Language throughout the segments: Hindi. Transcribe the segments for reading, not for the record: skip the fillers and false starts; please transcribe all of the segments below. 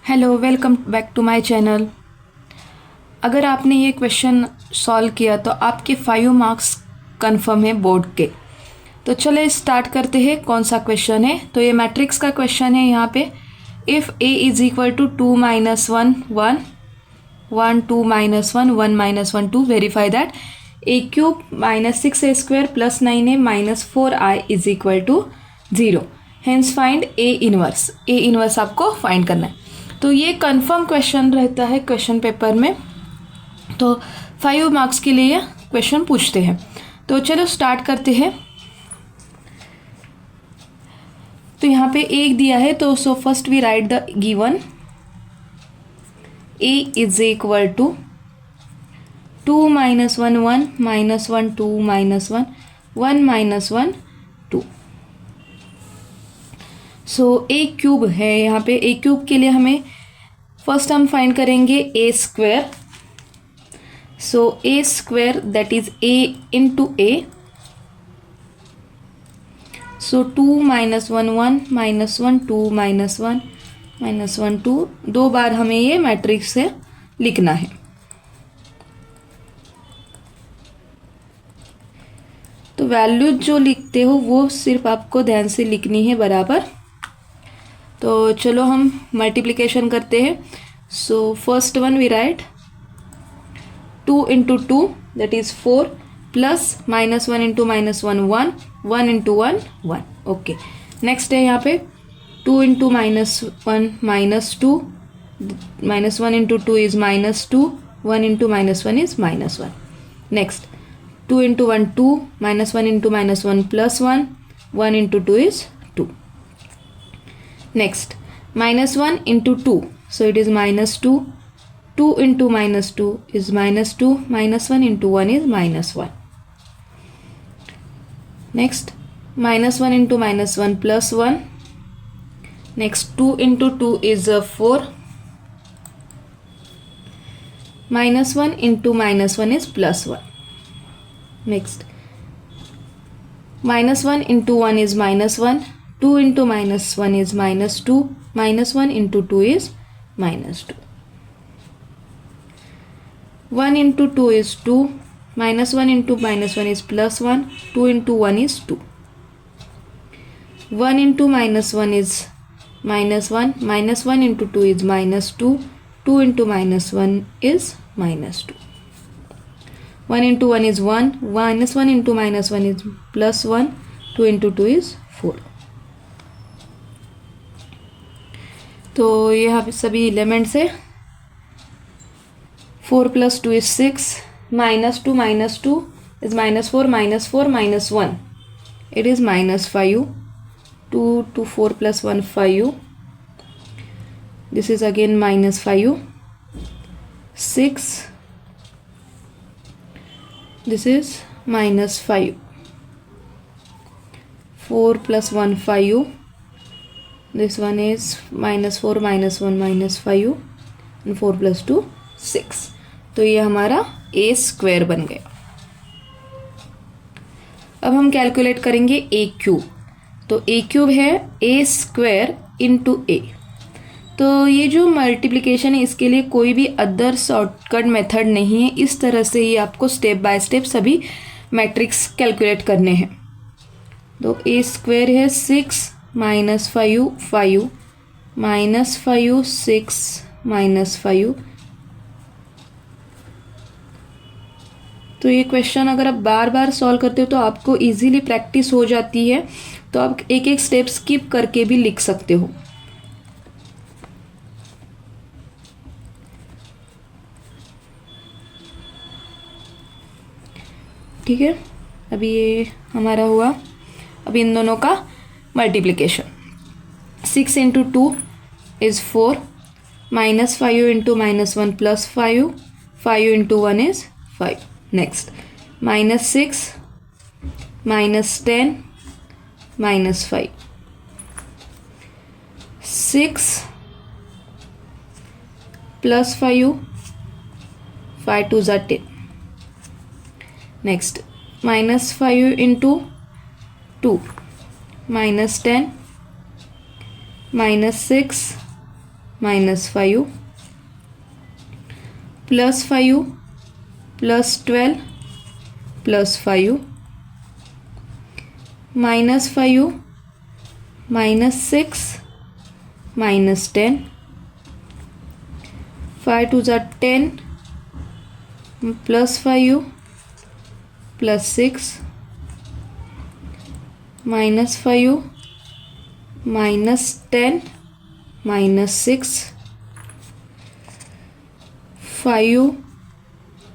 Hello, welcome back to my channel. अगर आपने ये क्वेश्चन सॉल्व किया तो आपके 5 मार्क्स कंफर्म है बोर्ड के। तो चले स्टार्ट करते हैं। कौन सा क्वेश्चन है? तो ये मैट्रिक्स का क्वेश्चन है। यहाँ पे if a is equal to 2 minus 1 1 1 2 minus 1 1 minus 1 2 verify that a cube minus 6a square plus 9a minus 4i is equal to 0। Hence find a inverse. a inverse आपको फाइंड करना है। तो ये कंफर्म क्वेश्चन रहता है क्वेश्चन पेपर में। तो 5 मार्क्स के लिए क्वेश्चन पूछते हैं। तो चलो स्टार्ट करते हैं। तो यहाँ पे एक दिया है, तो so first we write the given a is equal to 2 minus 1 1 minus 1 2 minus 1 1 minus 1 2। So A cube है। यहाँ पे ए क्यूब के लिए हमें फर्स्ट हम फाइंड करेंगे A square. So A square that is A into A. So 2 minus 1 1 minus 1 2 minus 1 minus 1 2 दो बार हमें ये मैट्रिक्स से लिखना है। तो वैल्यू जो लिखते हो वो सिर्फ आपको ध्यान से लिखनी है बराबर। तो चलो हम मल्टीप्लिकेशन करते हैं। So first one we write 2 into 2 that is 4 plus minus 1 into minus 1 1 1 into 1 1। Okay, next है यहाँ पे 2 into minus 1 minus 2 minus 1 into 2 is minus 2 1 into minus 1 is minus 1। Next 2 into 1 2 minus 1 into minus 1 plus 1 1 into 2 is 2। Next, minus 1 into 2. So it is minus 2. 2 into minus 2 is minus 2. Minus 1 into 1 is minus 1. Next, minus 1 into minus 1 plus 1. Next, 2 into 2 is 4. Minus 1 into minus 1 is plus 1. Next, minus 1 into 1 is minus 1. 2 into minus 1 is minus 2. Minus 1 into 2 is minus 2. 1 into 2 is 2. Minus 1 into minus 1 is plus 1. 2 into 1 is 2. 1 into minus 1 is minus 1. Minus 1 into 2 is minus 2. 2 into minus 1 is minus 2. 1 into 1 is 1. Minus 1 into minus 1 is plus 1. 2 into 2 is 4. तो यहाँ पे सभी एलिमेंट्स है। 4 plus 2 is 6 minus 2 is minus 4 minus 4 minus 1 it is minus 5 2 to 4 plus 1 5। This is again minus 5 6 this is minus 5 4 plus 1 5। This one is minus 4 minus 1 minus 5 and 4 plus 2 6। तो ये हमारा a स्क्वायर बन गया। अब हम कैलकुलेट करेंगे a क्यूब। तो a क्यूब है a स्क्वायर इंटू a। तो ये जो मल्टीप्लिकेशन है इसके लिए कोई भी अदर शॉर्टकट मेथड नहीं है। इस तरह से ही आपको स्टेप बाय स्टेप सभी मैट्रिक्स कैलकुलेट करने हैं। तो a स्क्वायर है 6 माइनस 5 5 माइनस 5 6 माइनस 5। तो ये क्वेश्चन अगर आप बार बार सॉल्व करते हो तो आपको इजीली प्रैक्टिस हो जाती है। तो आप एक एक स्टेप स्किप करके भी लिख सकते हो। ठीक है, अभी ये हमारा हुआ। अब इन दोनों का multiplication 6 into 2 is 4 minus 5 into minus 1 plus 5 5 into 1 is 5। Next minus 6 minus 10 minus 5 6 plus 5 5 टू ज़ा 10। Next minus 5 into 2 minus 10 minus 6 -5 +5 +12 +5 -5 -6 -10 5 2 are 10 +5 +6 -5 -10 -6 5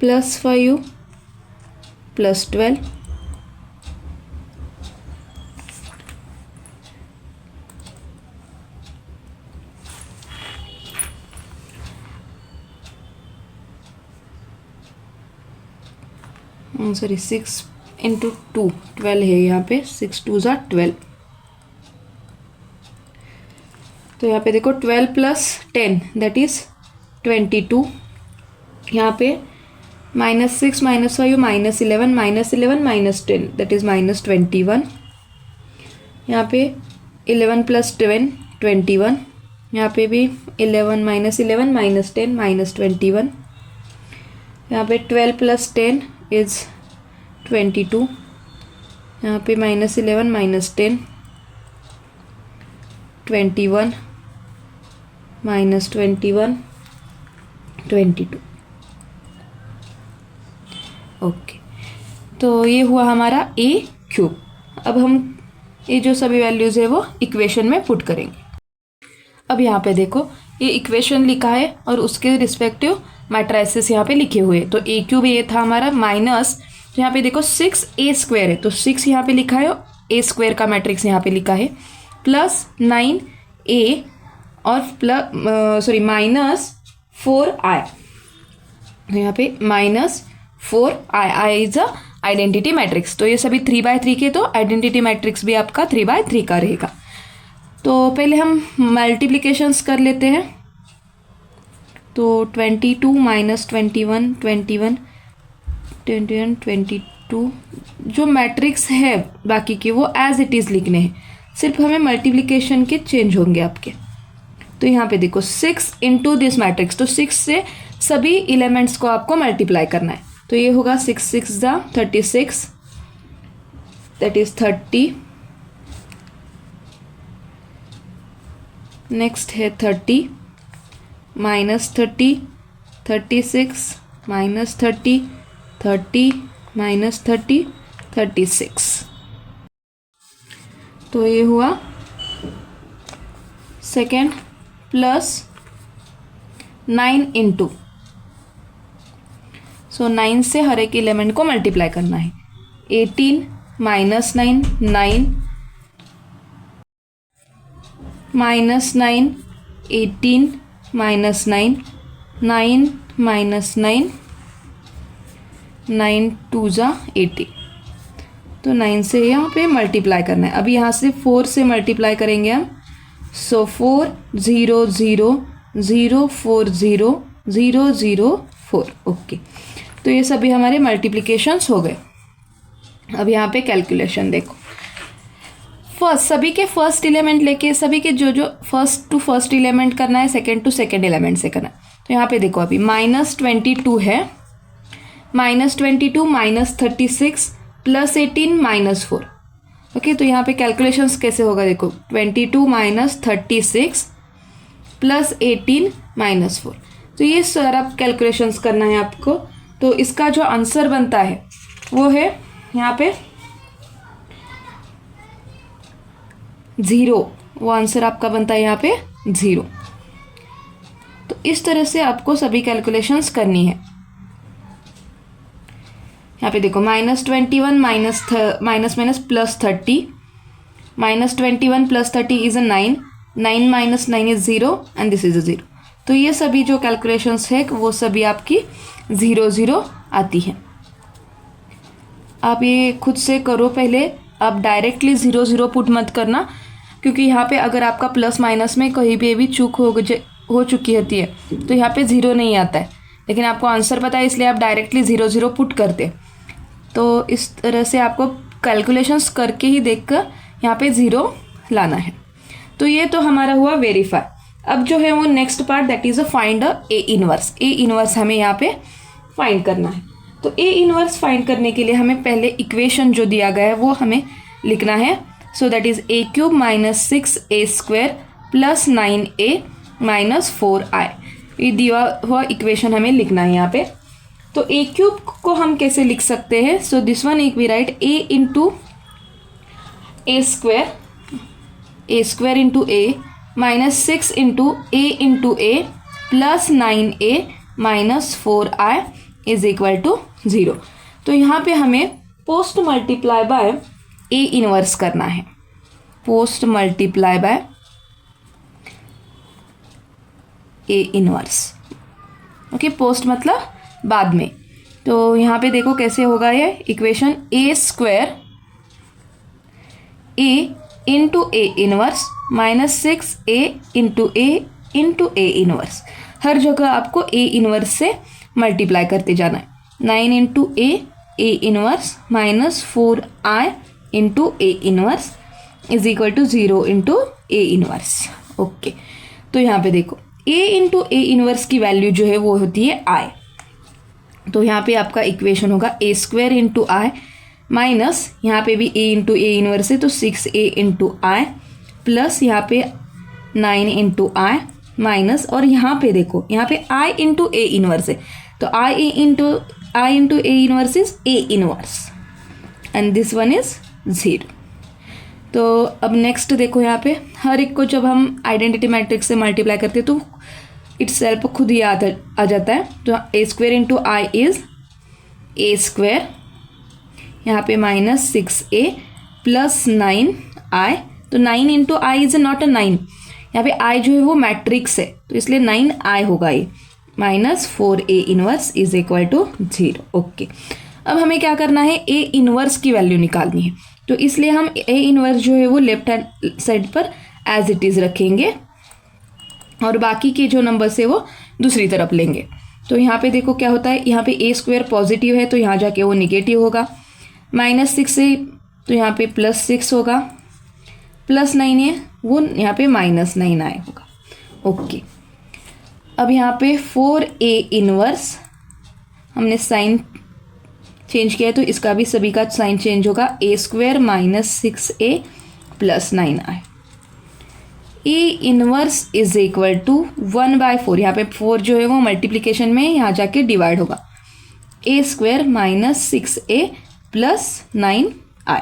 +5 +12 sorry 6 × 2 12 है यहाँ पे 6 2 are 12। तो यहाँ पे देखो 12 + 10 दैट इज 22। यहाँ पे -6 -5 -11 -11 -10 दैट इज -21। यहाँ पे 11 + 10 21। यहाँ पे भी 11 -11 -10 -21। यहाँ पे 12 + 10 इज 22। यहाँ पे -11 -10 21 -21 22। ओके, तो ये हुआ हमारा a³। अब हम ये जो सभी वैल्यूज़ है वो इक्वेशन में पुट करेंगे। अब यहाँ पे देखो ये इक्वेशन लिखा है और उसके रिस्पेक्टिव मैट्रिसेस यहाँ पे लिखे हुए हैं। तो a³ ये था हमारा माइनस, तो यहाँ पे देखो 6a² है तो 6 यहाँ पे लिखा है, a² का मैट्रिक्स यहाँ पे लिखा है, प्लस 9a और -4i। यहाँ पे -4i is a identity matrix. तो ये सभी 3×3 के, तो आइडेंटिटी मैट्रिक्स भी आपका 3×3 का रहेगा। तो पहले हम मल्टीप्लिकेशंस कर लेते हैं। तो 22 -21 21 21 22 जो मैट्रिक्स है बाकी के वो एज इट इज़ लिखने हैं, सिर्फ हमें मल्टीप्लिकेशन के चेंज होंगे आपके। तो यहाँ पे देखो 6 × दिस मैट्रिक्स, तो 6 से सभी एलिमेंट्स को आपको मल्टीप्लाई करना है। तो ये होगा 6 6 36 दैट इज 30। नेक्स्ट है 30 -30 36 -30 30 -30 36। तो ये हुआ सेकेंड, प्लस 9 × सो 9 से हर एक एलिमेंट को मल्टीप्लाई करना है। 18 -9 9 -9 18 -9 9 -9 9 2 18। तो 9 से यहाँ पे मल्टीप्लाई करना है। अभी यहाँ से 4 से मल्टीप्लाई करेंगे हम। सो 4 0 0 0 4 0 0 0 4। ओके, तो ये सभी हमारे मल्टीप्लिकेशंस हो गए। अब यहाँ पे कैलकुलेशन देखो, फर्स्ट सभी के फर्स्ट एलिमेंट लेके सभी के जो फर्स्ट टू फर्स्ट एलिमेंट करना है, सेकेंड टू सेकेंड एलिमेंट से करना है। तो यहाँ पे देखो अभी -22 है, -22 -36 +18 -4। ओके, तो यहाँ पे कैलकुलेशंस कैसे होगा देखो, 22 -36 +18 -4। तो ये सारा कैलकुलेशंस करना है आपको। तो इसका जो आंसर बनता है वो है यहाँ पे 0, वो आंसर आपका बनता है यहाँ पे 0। तो इस तरह से आपको सभी कैलकुलेशंस करनी है। यहाँ पे देखो -21 minus +30 -21 +30 is 9 9 -9 is 0 and this is 0। तो ये सभी जो कैलकुलेशंस है वो सभी आपकी 0 0 आती है। आप ये खुद से करो पहले, आप डायरेक्टली 0 0 पुट मत करना, क्योंकि यहाँ पे अगर आपका प्लस माइनस में कहीं भी चूक हो चुकी होती है तो यहाँ पे 0 नहीं आता है, लेकिन आपको आंसर पता है इसलिए आप डायरेक्टली 0 0 पुट करते। तो इस तरह से आपको कैलकुलेशंस करके ही देखकर यहाँ पे 0 लाना है। तो ये तो हमारा हुआ वेरीफाई। अब जो है वो next part that is a find a A inverse. A inverse हमें यहाँ पे फाइंड करना है। तो ए इनवर्स फाइंड करने के लिए हमें पहले इक्वेशन जो दिया गया है वो हमें लिखना है। So that is A cube minus 6a² plus 9a minus 4i। ये दिया हुआ इक्वेशन हमें लिखना है यहाँ पे। तो ए क्यूब को हम कैसे लिख सकते हैं? सो दिस वन एक we write A into A square into A minus 6 into A plus 9a minus 4i is equal to 0। तो यहाँ पे हमें post multiply by A inverse करना है। Post multiply by A inverse. Okay, post मतलब बाद में। तो यहाँ पे देखो कैसे होगा ये equation. A square A into A inverse minus 6a into A inverse. हर जगह आपको ए इनवर्स से मल्टीप्लाई करते जाना है। 9 into A inverse minus 4i into A inverse is equal to 0 into A inverse. Okay, तो यहाँ पे देखो ए इंटू ए इनवर्स की वैल्यू जो है वो होती है i। तो यहाँ पे आपका इक्वेशन होगा A square into I minus यहाँ पे भी ए इंटू ए इनवर्स है तो 6a इंटू आई प्लस यहाँ पे 9 इंटू आई माइनस, और यहाँ पे देखो यहाँ पे i इंटू ए इनवर्स है तो I into A inverse is A inverse and this one is 0। तो अब नेक्स्ट देखो यहाँ पे हर एक को जब हम आइडेंटिटी मैट्रिक्स से मल्टीप्लाई करते हैं तो इटसेल्फ खुद ही आ जाता है। तो A square into I is A square, यहाँ पे माइनस 6a प्लस 9i। तो 9 into I is not a 9, यहाँ पे आई जो है वो मैट्रिक्स है तो इसलिए 9i होगा ये minus 4a inverse is equal to 0। Okay, अब हमें क्या करना है? ए इनवर्स की वैल्यू निकालनी है। तो इसलिए हम ए इनवर्स जो है वो लेफ्ट हैंड साइड पर एज इट इज़ रखेंगे और बाकी के जो नंबर्स है वो दूसरी तरफ लेंगे। तो यहाँ पे देखो क्या होता है, यहाँ पे ए स्क्वायर पॉजिटिव है तो यहाँ जाके वो निगेटिव होगा। माइनस 6 है तो यहाँ पे प्लस 6 होगा, प्लस 9 है वो यहाँ पे माइनस 9i होगा। ओके, अब यहाँ पे 4a इनवर्स हमने साइन चेंज किया है तो इसका भी सभी का साइन चेंज होगा। A square minus 6a plus 9i। A inverse is equal to 1/4। यहाँ पे 4 जो है वो मल्टीप्लीकेशन में यहाँ जाके डिवाइड होगा। A square minus 6a plus 9i।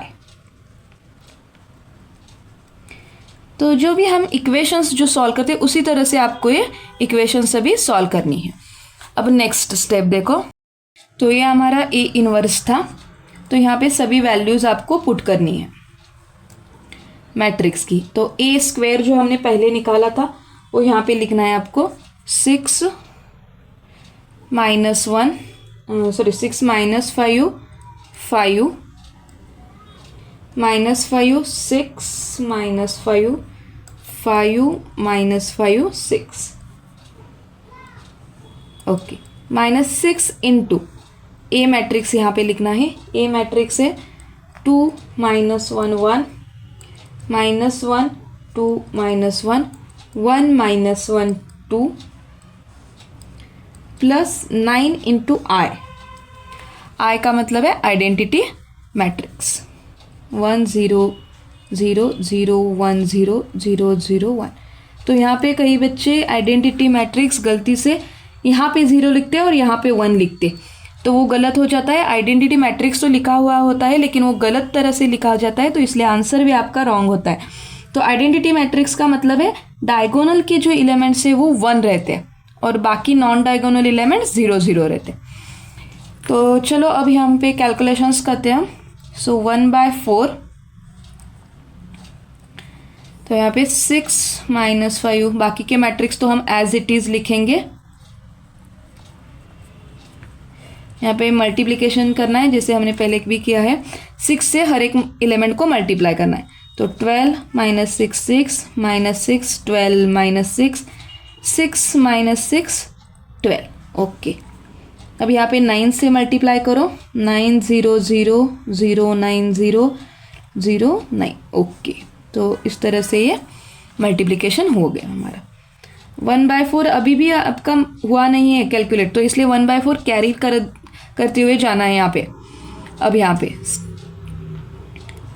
तो जो भी हम इक्वेशंस जो सॉल्व करते हैं उसी तरह से आपको ये इक्वेशन सभी सॉल्व करनी है। अब नेक्स्ट स्टेप देखो, तो ये हमारा ए इनवर्स था तो यहाँ पे सभी वैल्यूज़ आपको पुट करनी है मैट्रिक्स की। तो ए स्क्वायर जो हमने पहले निकाला था वो यहाँ पे लिखना है आपको 6 minus 5 minus 5 6 minus 5 minus 5 6। Okay, minus 6 into A matrix यहाँ पे लिखना है। ए मैट्रिक्स है 2 minus 1 1 minus 1 2 minus 1 1 minus 1 2 plus 9 into I का मतलब है आइडेंटिटी मैट्रिक्स 1 0 0 0 1 0 0 0 1। तो यहाँ पे कई बच्चे आइडेंटिटी मैट्रिक्स गलती से यहाँ पे 0 लिखते हैं और यहाँ पे 1 लिखते, तो वो गलत हो जाता है। आइडेंटिटी मैट्रिक्स तो लिखा हुआ होता है लेकिन वो गलत तरह से लिखा जाता है तो इसलिए आंसर भी आपका रॉन्ग होता है। तो आइडेंटिटी मैट्रिक्स का मतलब है डायगोनल के जो एलिमेंट्स है वो 1 रहते हैं और बाकी नॉन डायगोनल एलिमेंट्स 0 0 रहते हैं। तो चलो अब यहाँ पे कैलकुलेशंस करते हैं। सो 1/4, तो यहाँ पे 6 माइनस 5, बाकी के मैट्रिक्स तो हम एज इट इज़ लिखेंगे। यहाँ पे मल्टीप्लिकेशन करना है जैसे हमने पहले भी किया है, 6 से हर एक एलिमेंट को मल्टीप्लाई करना है। तो 12 minus 6 6 minus 6 12 minus 6 6 minus 6 12। Okay, अब यहाँ पे 9 से मल्टीप्लाई करो, 9 0 0 0 9 0 0 9। ओके, तो इस तरह से ये मल्टीप्लिकेशन हो गया हमारा। 1/4 अभी भी आपका हुआ नहीं है कैलकुलेट, तो इसलिए 1/4 कैरी करते हुए जाना है यहाँ पे। अब यहाँ पे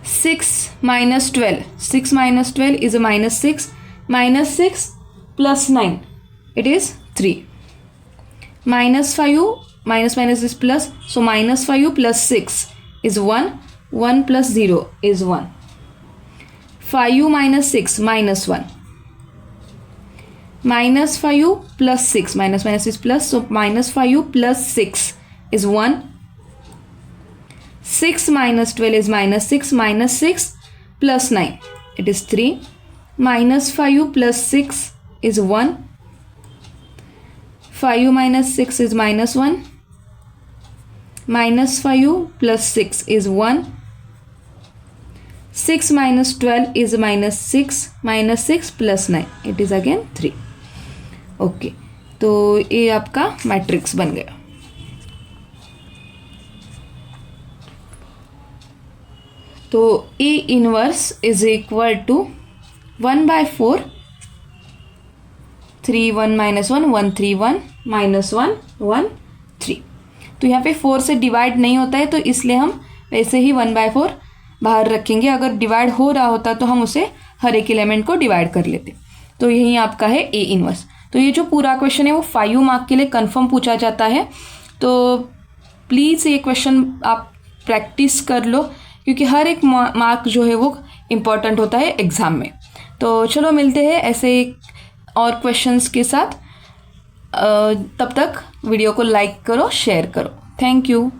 6 minus 12, 6 minus 12 is a -6, -6 plus 9, it is 3. -5, minus is plus, so -5 plus 6 is 1, 1 plus 0 is 1. 5 minus 6 minus 1. -5 plus 6, minus is plus, so -5 plus 6 is 1. 6 minus 12 is -6, -6 plus 9, it is 3. -5 plus 6 is 1. 5 minus 6 is -1. -5 plus 6 is 1. 6 minus 12 is -6, -6 plus 9, it is again 3. Okay, तो ये आपका मैट्रिक्स बन गया। तो A inverse is equal to 1/4, 3 1 -1 1 3 1 -1 1 3। तो यहाँ पे 4 से डिवाइड नहीं होता है, तो इसलिए हम वैसे ही 1/4 बाहर रखेंगे। अगर डिवाइड हो रहा होता तो हम उसे हर एक एलिमेंट को डिवाइड कर लेते। तो यही आपका है A इनवर्स। तो ये जो पूरा क्वेश्चन है वो 5 मार्क के लिए कंफर्म पूछा जाता है, तो प्लीज़ ये क्वेश्चन आप प्रैक्टिस कर लो, क्योंकि हर एक मार्क जो है वो इम्पॉर्टेंट होता है एग्ज़ाम में। तो चलो मिलते हैं ऐसे और क्वेश्चंस के साथ। तब तक वीडियो को लाइक करो, शेयर करो। Thank you.